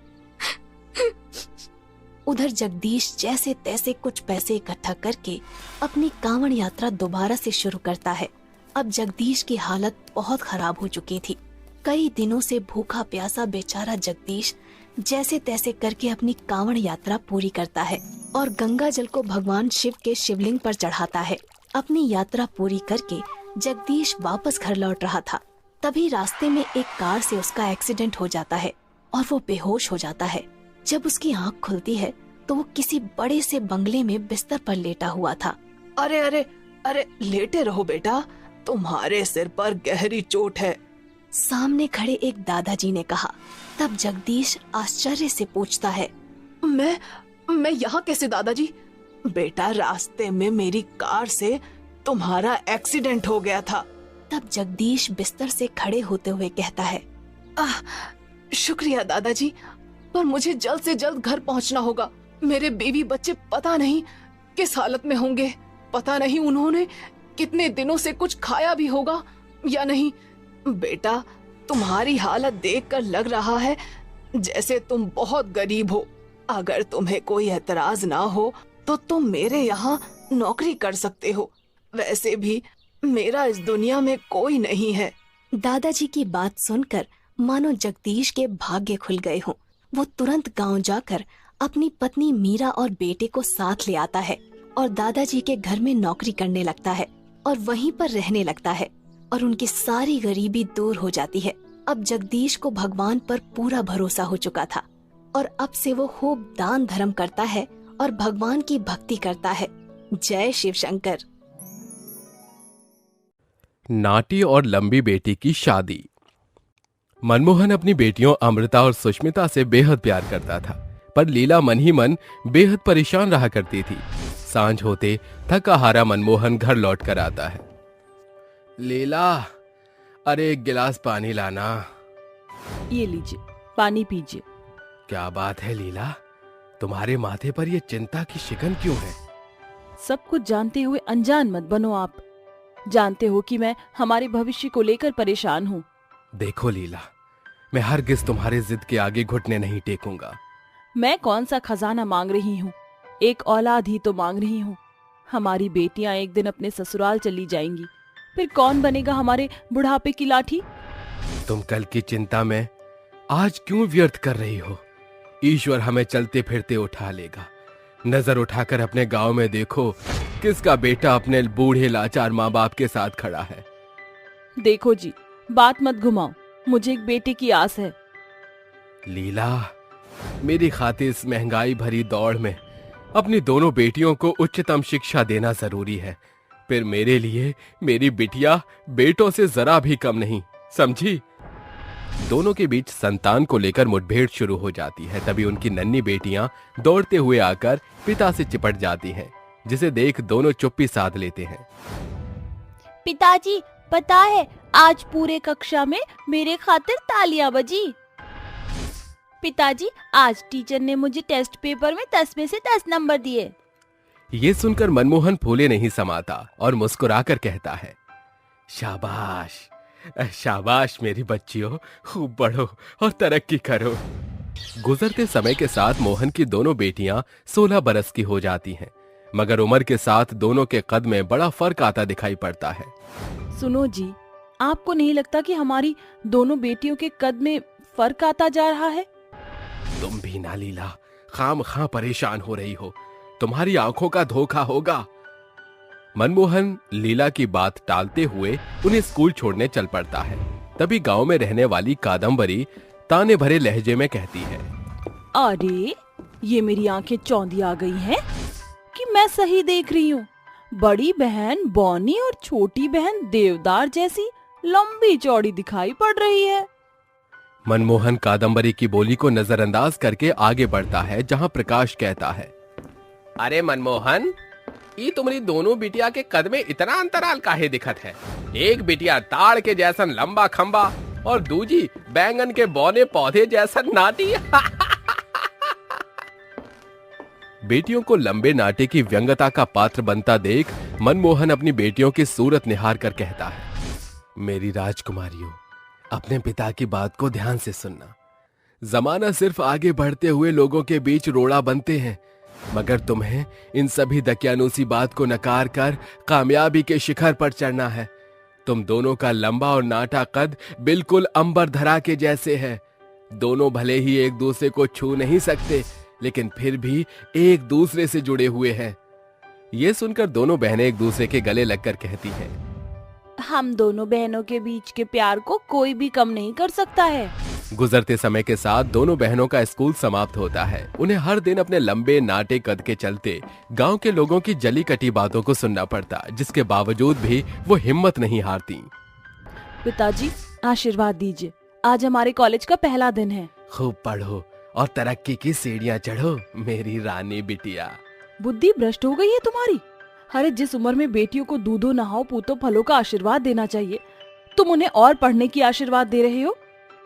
उधर जगदीश जैसे तैसे कुछ पैसे इकट्ठा करके अपनी कांवड़ यात्रा दोबारा से शुरू करता है। अब जगदीश की हालत बहुत खराब हो चुकी थी। कई दिनों से भूखा प्यासा बेचारा जगदीश जैसे तैसे करके अपनी कांवड़ यात्रा पूरी करता है और गंगा जल को भगवान शिव के शिवलिंग पर चढ़ाता है। अपनी यात्रा पूरी करके जगदीश वापस घर लौट रहा था। तभी रास्ते में एक कार से उसका एक्सीडेंट हो जाता है और वो बेहोश हो जाता है। जब उसकी आंख खुलती है तो वो किसी बड़े से बंगले में बिस्तर पर लेटा हुआ था। अरे अरे अरे, लेटे रहो बेटा, तुम्हारे सिर पर गहरी चोट है। सामने खड़े एक दादाजी ने कहा। तब जगदीश आश्चर्य से पूछता है, मैं यहाँ कैसे दादाजी? बेटा, रास्ते में मेरी कार से तुम्हारा एक्सीडेंट हो गया था। तब जगदीश बिस्तर से खड़े होते हुए कहता है, शुक्रिया दादाजी, पर मुझे जल्द से जल्द घर पहुँचना होगा। मेरे बीवी बच्चे पता नहीं किस हालत में होंगे। पता नहीं उन्होंने कितने दिनों से कुछ खाया भी होगा या नहीं। बेटा, तुम्हारी हालत देखकर लग रहा है जैसे तुम बहुत गरीब हो। अगर तुम्हें कोई एतराज ना हो तो तुम मेरे यहाँ नौकरी कर सकते हो। वैसे भी मेरा इस दुनिया में कोई नहीं है। दादाजी की बात सुनकर मानो जगदीश के भाग्य खुल गए हों। वो तुरंत गांव जाकर अपनी पत्नी मीरा और बेटे को साथ ले आता है और दादाजी के घर में नौकरी करने लगता है और वहीं पर रहने लगता है और उनकी सारी गरीबी दूर हो जाती है। अब जगदीश को भगवान पर पूरा भरोसा हो चुका था और अब से वो खूब दान धर्म करता है और भगवान की भक्ति करता है। जय शिव शंकर। नाटी और लंबी बेटी की शादी। मनमोहन अपनी बेटियों अमृता और सुष्मिता से बेहद प्यार करता था, पर लीला मन ही मन बेहद परेशान रहा करती थी। सांझ होते थका हारा मनमोहन घर लौट कर आता है। लीला, अरे एक गिलास पानी लाना। ये लीजिए, पानी पीजिए। क्या बात है लीला, तुम्हारे माथे पर ये चिंता की शिकन क्यों है? सब कुछ जानते हुए अनजान मत बनो आप। जानते हो कि मैं हमारे भविष्य को लेकर परेशान हूँ। देखो लीला, मैं हरगिज तुम्हारे जिद के आगे घुटने नहीं टेकूंगा। मैं कौन सा खजाना मांग रही हूँ, एक औलाद ही तो मांग रही हूँ। हमारी बेटियां एक दिन अपने ससुराल चली जाएंगी, फिर कौन बनेगा हमारे बुढ़ापे की लाठी? तुम कल की चिंता में आज क्यों व्यर्थ कर रही हो? ईश्वर हमें चलते फिरते उठा लेगा। नजर उठाकर अपने गांव में देखो, किसका बेटा अपने बूढ़े लाचार माँ बाप के साथ खड़ा है। देखो जी, बात मत घुमाओ, मुझे एक बेटे की आस है। लीला, मेरी खातिर इस महंगाई भरी दौड़ में अपनी दोनों बेटियों को उच्चतम शिक्षा देना जरूरी है। फिर मेरे लिए मेरी बिटिया बेटों से जरा भी कम नहीं, समझी? दोनों के बीच संतान को लेकर मुठभेड़ शुरू हो जाती है। तभी उनकी नन्ही बेटियां दौड़ते हुए आकर पिता से चिपट जाती हैं, जिसे देख दोनों चुप्पी साध लेते हैं। पिताजी, पता है आज पूरे कक्षा में मेरे खातिर तालियां बजी। पिताजी, आज टीचर ने मुझे टेस्ट पेपर में 10 में से 10 नंबर दिए। ये सुनकर मनमोहन फूले नहीं समाता और मुस्कुराकर कहता है, शाबाश शाबाश मेरी बच्चियों, खूब बढ़ो और तरक्की करो। गुजरते समय के साथ मोहन की दोनों बेटियां 16 बरस की हो जाती हैं, मगर उम्र के साथ दोनों के कद में बड़ा फर्क आता दिखाई पड़ता है। सुनो जी, आपको नहीं लगता कि हमारी दोनों बेटियों के कद में फर्क आता जा रहा है? तुम भी ना लीला, खामखा परेशान हो रही हो। तुम्हारी आंखों का धोखा होगा। मनमोहन लीला की बात टालते हुए उन्हें स्कूल छोड़ने चल पड़ता है। तभी गांव में रहने वाली कादम्बरी ताने भरे लहजे में कहती है, अरे ये मेरी आंखें चौंधी आ गई हैं कि मैं सही देख रही हूँ। बड़ी बहन बौनी और छोटी बहन देवदार जैसी लंबी चौड़ी दिखाई पड़ रही है। मनमोहन कादम्बरी की बोली को नजरअंदाज करके आगे बढ़ता है, जहां प्रकाश कहता है, अरे मनमोहन, ये तुम्हारी दोनों बिटिया के कद में इतना अंतराल काहे दिखत है? एक बिटिया ताड़ के जैसन लंबा खंबा और दूजी बैंगन के बौने पौधे जैसन नाटी। बेटियों को लंबे नाटे की व्यंग्यता का पात्र बनता देख मनमोहन अपनी बेटियों की सूरत निहार कर कहता है, मेरी राजकुमारियों, अपने पिता की बात को ध्यान से सुनना। जमाना सिर्फ आगे बढ़ते हुए लोगों के बीच रोड़ा बनते हैं, मगर तुम्हें इन सभी दकियानूसी बात को नकार कर कामयाबी के शिखर पर चढ़ना है। तुम दोनों का लंबा और नाटा कद बिल्कुल अंबर धरा के जैसे है। दोनों भले ही एक दूसरे को छू नहीं सकते, लेकिन फिर भी एक दूसरे से जुड़े हुए हैं। ये सुनकर दोनों बहनें एक दूसरे के गले लगकर कहती हैं, हम दोनों बहनों के बीच के प्यार को कोई भी कम नहीं कर सकता है। गुजरते समय के साथ दोनों बहनों का स्कूल समाप्त होता है। उन्हें हर दिन अपने लंबे नाटे कद के चलते गांव के लोगों की जली कटी बातों को सुनना पड़ता, जिसके बावजूद भी वो हिम्मत नहीं हारती। पिताजी, आशीर्वाद दीजिए, आज हमारे कॉलेज का पहला दिन है। खूब पढ़ो और तरक्की की सीढ़ियां चढ़ो मेरी रानी बिटिया। बुद्धि भ्रष्ट हो गई है तुम्हारी। अरे जिस उम्र में बेटियों को दूधो नहाओ पूतो फलों का आशीर्वाद देना चाहिए, तुम उन्हें और पढ़ने की आशीर्वाद दे रहे हो।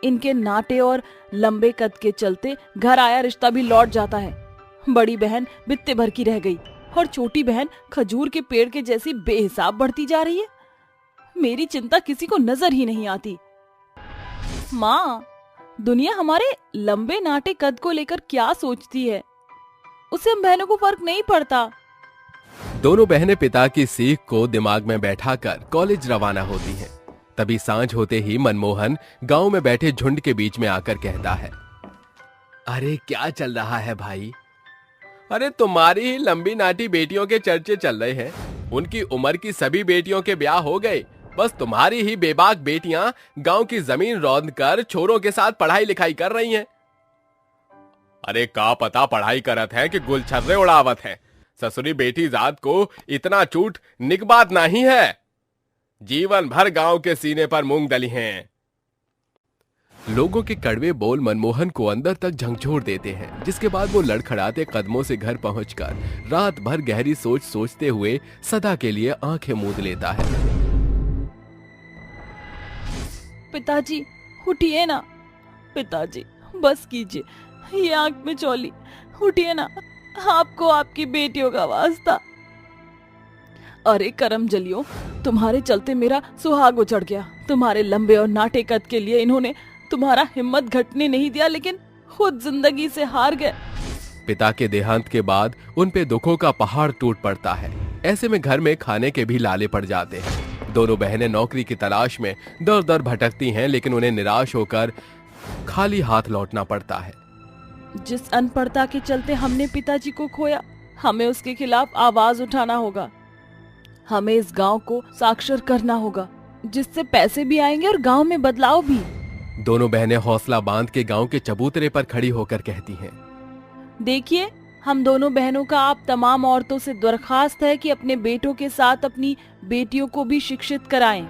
इनके नाटे और लंबे कद के चलते घर आया रिश्ता भी लौट जाता है। बड़ी बहन बित्ते भर की रह गई और छोटी बहन खजूर के पेड़ के जैसी बेहिसाब बढ़ती जा रही है। मेरी चिंता किसी को नजर ही नहीं आती। माँ, दुनिया हमारे लंबे नाटे कद को लेकर क्या सोचती है, उससे हम बहनों को फर्क नहीं पड़ता। दोनों बहनें पिता की सीख को दिमाग में बैठाकर कॉलेज रवाना होती हैं। तभी सांझ होते ही मनमोहन गांव में बैठे झुंड के बीच में आकर कहता है, अरे क्या चल रहा है भाई? अरे तुम्हारी ही लंबी नाटी बेटियों के चर्चे चल रहे हैं। उनकी उम्र की सभी बेटियों के ब्याह हो गए, बस तुम्हारी ही बेबाक बेटियां गांव की जमीन रौंद कर छोरों के साथ पढ़ाई लिखाई कर रही हैं। अरे का पता पढ़ाई करत है कि गुलछर्रे उड़ावत है। ससुरी बेटी जात को इतना चूट निकबात नहीं है। जीवन भर गांव के सीने पर मूंग दली हैं। लोगों के कड़वे बोल मनमोहन को अंदर तक झंझोर देते हैं, जिसके बाद वो लड़खड़ाते कदमों से घर पहुंचकर रात भर गहरी सोच सोचते हुए सदा के लिए आंखें मूंद लेता है। पिताजी उठिए ना, पिताजी बस कीजिए, ये आंख में चौली, उठिए ना, आपको आपकी बेटियों का वास्ता। अरे करम जलियो, तुम्हारे चलते मेरा सुहाग उजड़ गया। तुम्हारे लंबे और नाटे कद के लिए इन्होंने तुम्हारा हिम्मत घटने नहीं दिया, लेकिन खुद जिंदगी से हार गए। पिता के देहांत के बाद उन पे दुखों का पहाड़ टूट पड़ता है। ऐसे में घर में खाने के भी लाले पड़ जाते हैं। दोनों बहनें नौकरी की तलाश में दर दर भटकती हैं, लेकिन उन्हें निराश होकर खाली हाथ लौटना पड़ता है। जिस अनपढ़ता के चलते हमने पिताजी को खोया, हमें उसके खिलाफ आवाज उठाना होगा। हमें इस गांव को साक्षर करना होगा, जिससे पैसे भी आएंगे और गांव में बदलाव भी। दोनों बहनें हौसला बांध के गांव के चबूतरे पर खड़ी होकर कहती हैं, देखिए, हम दोनों बहनों का आप तमाम औरतों से दरखास्त है कि अपने बेटों के साथ अपनी बेटियों को भी शिक्षित कराएं,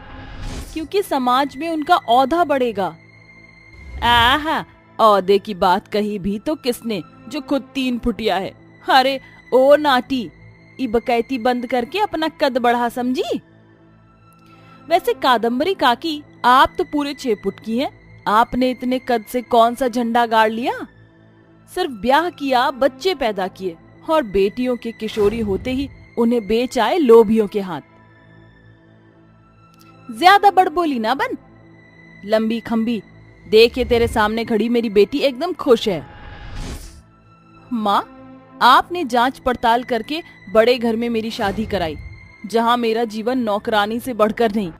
क्योंकि समाज में उनका औहदा बढ़ेगा। आहा, औहदे की बात कही भी तो किसने, जो खुद 3 फुटिया है। अरे ओ नाटी, ई बकैती बंद करके अपना कद बढ़ा, समझी। वैसे कादम्बरी काकी, आप तो पूरे 6 फुट की हैं। आपने इतने कद से कौन सा झंडा गाड़ लिया। सिर्फ ब्याह किया, बच्चे पैदा किए और बेटियों के किशोरी होते ही उन्हें बेच आए लोभियों के हाथ। ज्यादा बड़बोली ना बन, लंबी खंबी। देखे तेरे सामने खड़ी मेरी बेटी एकदम खुश है। माँ, आपने जांच पड़ताल करके बड़े घर में मेरी शादी कराई, जहां मेरा जीवन नौकरानी से बढ़कर नहीं।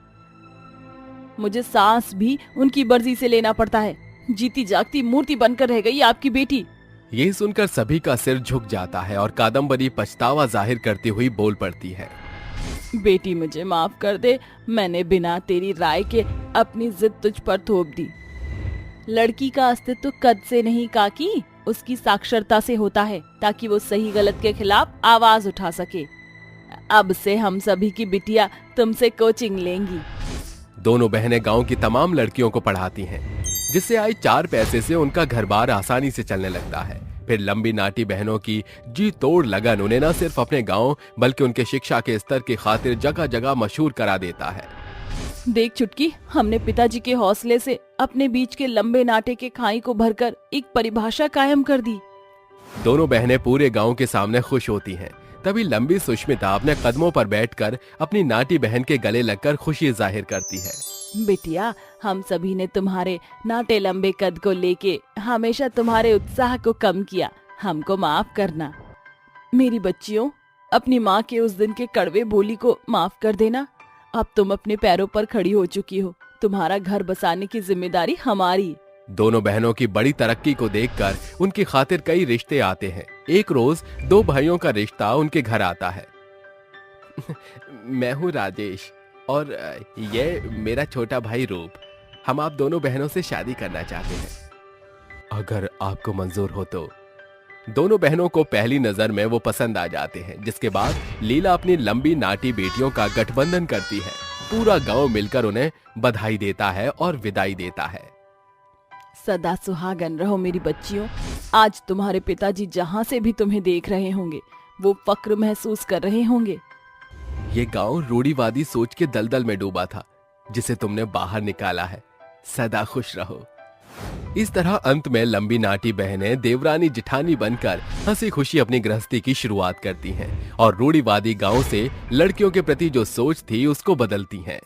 मुझे सांस भी उनकी मर्जी से लेना पड़ता है। जीती जागती मूर्ति बनकर रह गई आपकी बेटी। ये सुनकर सभी का सिर झुक जाता है और कादम्बरी पछतावा जाहिर करती हुई बोल पड़ती है, बेटी मुझे माफ कर दे, मैंने बिना तेरी राय के अपनी जिद तुझ पर थोप दी। लड़की का अस्तित्व कद से नहीं काकी, उसकी साक्षरता से होता है, ताकि वो सही गलत के खिलाफ आवाज उठा सके। अब से हम सभी की बिटिया तुमसे कोचिंग लेंगी। दोनों बहनें गांव की तमाम लड़कियों को पढ़ाती हैं, जिससे आए 4 पैसे से उनका घर-बार आसानी से चलने लगता है। फिर लंबी नाटी बहनों की जी तोड़ लगन उन्हें न सिर्फ अपने गांव बल्कि उनके शिक्षा के स्तर की खातिर जगह जगह मशहूर करा देता है। देख चुटकी, हमने पिताजी के हौसले से अपने बीच के लंबे नाटे के खाई को भरकर एक परिभाषा कायम कर दी। दोनों बहनें पूरे गांव के सामने खुश होती हैं। तभी लंबी सुष्मिता अपने कदमों पर बैठकर अपनी नाटी बहन के गले लगकर खुशी जाहिर करती है। बिटिया, हम सभी ने तुम्हारे नाटे लंबे कद को लेके हमेशा तुम्हारे उत्साह को कम किया, हमको माफ करना। मेरी बच्चियों, अपनी माँ के उस दिन के कड़वे बोली को माफ कर देना। अब तुम अपने पैरों पर खड़ी हो चुकी हो, तुम्हारा घर बसाने की जिम्मेदारी हमारी। दोनों बहनों की बड़ी तरक्की को देखकर उनकी खातिर कई रिश्ते आते हैं। एक रोज 2 भाइयों का रिश्ता उनके घर आता है। मैं हूँ राजेश और ये मेरा छोटा भाई रूप। हम आप दोनों बहनों से शादी करना चाहते हैं, अगर आपको मंजूर हो तो। दोनों बहनों को पहली नजर में वो पसंद आ जाते हैं, जिसके बाद लीला अपनी लंबी नाटी बेटियों का गठबंधन करती है। पूरा गांव मिलकर उन्हें बधाई देता है और विदाई देता है। सदा सुहागन रहो मेरी बच्चियों। आज तुम्हारे पिताजी जहाँ से भी तुम्हें देख रहे होंगे, वो फक्र महसूस कर रहे होंगे। ये गांव रूढ़िवादी सोच के दलदल में डूबा था, जिसे तुमने बाहर निकाला है। सदा खुश रहो। इस तरह अंत में लंबी नाटी बहनें देवरानी जिठानी बनकर हंसी खुशी अपनी गृहस्थी की शुरुआत करती हैं और रूढ़िवादी गांव से लड़कियों के प्रति जो सोच थी उसको बदलती हैं।